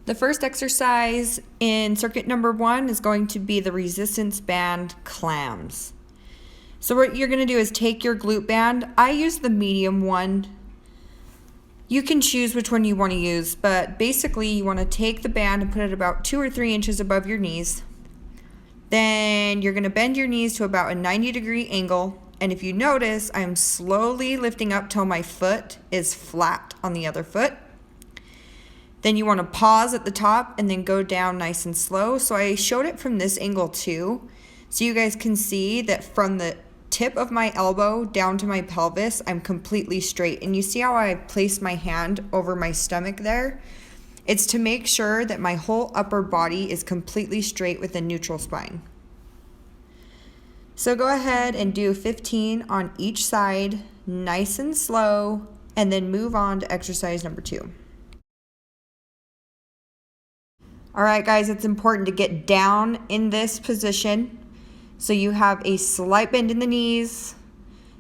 The first exercise in circuit number 1 is going to be the resistance band clams. So what you're going to do is take your glute band. I use the medium one. You can choose which one you want to use, but basically you want to take the band and put it about 2 or 3 inches above your knees. Then you're going to bend your knees to about a 90-degree angle. And if you notice, I'm slowly lifting up till my foot is flat on the other foot. Then you want to pause at the top and then go down nice and slow. So I showed it from this angle too. So you guys can see that from the tip of my elbow down to my pelvis, I'm completely straight. And you see how I placed my hand over my stomach there? It's to make sure that my whole upper body is completely straight with a neutral spine. So go ahead and do 15 on each side, nice and slow, and then move on to exercise number 2. All right, guys, it's important to get down in this position. So you have a slight bend in the knees.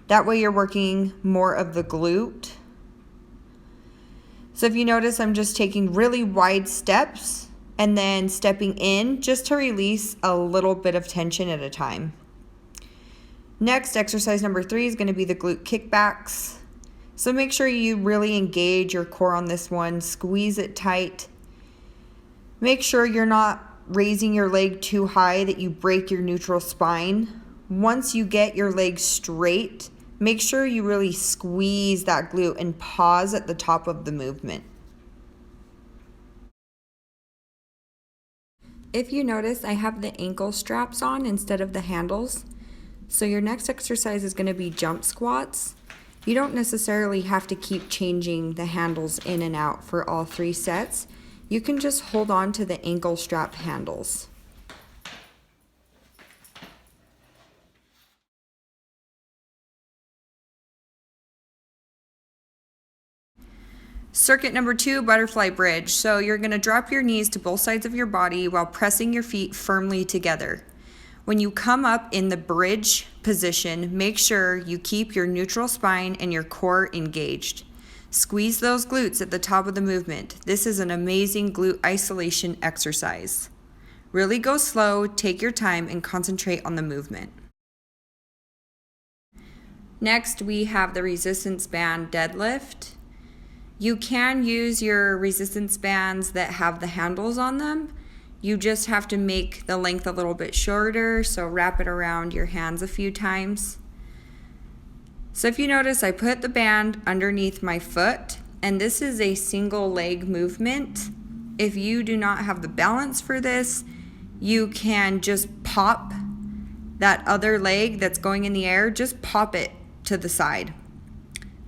That way you're working more of the glute. So if you notice, I'm just taking really wide steps and then stepping in just to release a little bit of tension at a time. Next, exercise number 3 is going to be the glute kickbacks. So make sure you really engage your core on this one, squeeze it tight. Make sure you're not raising your leg too high that you break your neutral spine. Once you get your leg straight, make sure you really squeeze that glute and pause at the top of the movement. If you notice, I have the ankle straps on instead of the handles. So your next exercise is going to be jump squats. You don't necessarily have to keep changing the handles in and out for all 3 sets. You can just hold on to the ankle strap handles. Circuit number 2, butterfly bridge. So you're going to drop your knees to both sides of your body while pressing your feet firmly together. When you come up in the bridge position, make sure you keep your neutral spine and your core engaged. Squeeze those glutes at the top of the movement. This is an amazing glute isolation exercise. Really go slow, take your time, and concentrate on the movement. Next, we have the resistance band deadlift. You can use your resistance bands that have the handles on them. You just have to make the length a little bit shorter, so wrap it around your hands a few times. So if you notice, I put the band underneath my foot, and this is a single leg movement. If you do not have the balance for this, you can just pop that other leg that's going in the air, just pop it to the side.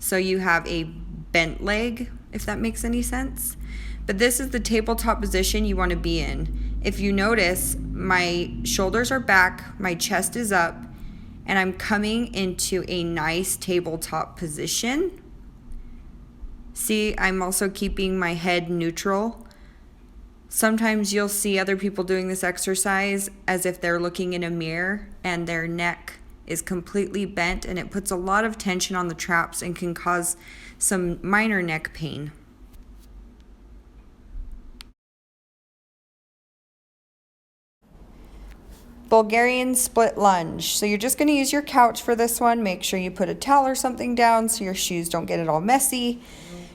So you have a bent leg, if that makes any sense. But this is the tabletop position you want to be in. If you notice, my shoulders are back, my chest is up, and I'm coming into a nice tabletop position. See, I'm also keeping my head neutral. Sometimes you'll see other people doing this exercise as if they're looking in a mirror and their neck is completely bent, and it puts a lot of tension on the traps and can cause some minor neck pain. Bulgarian split lunge. So you're just going to use your couch for this one. Make sure you put a towel or something down so your shoes don't get it all messy.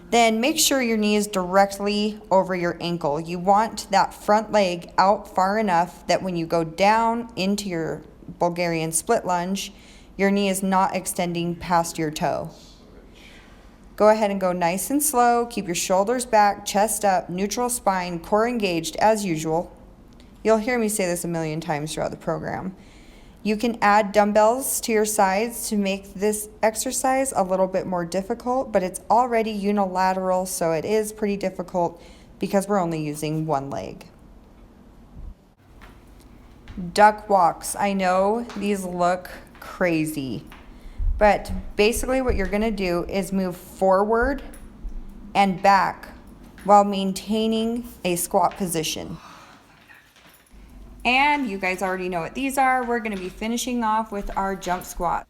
Then make sure your knee is directly over your ankle. You want that front leg out far enough that when you go down into your Bulgarian split lunge, your knee is not extending past your toe. Go ahead and go nice and slow. Keep your shoulders back, chest up, neutral spine, core engaged as usual. You'll hear me say this a million times throughout the program. You can add dumbbells to your sides to make this exercise a little bit more difficult, but it's already unilateral, so it is pretty difficult because we're only using one leg. Duck walks. I know these look crazy, but basically what you're going to do is move forward and back while maintaining a squat position. And you guys already know what these are. We're going to be finishing off with our jump squat.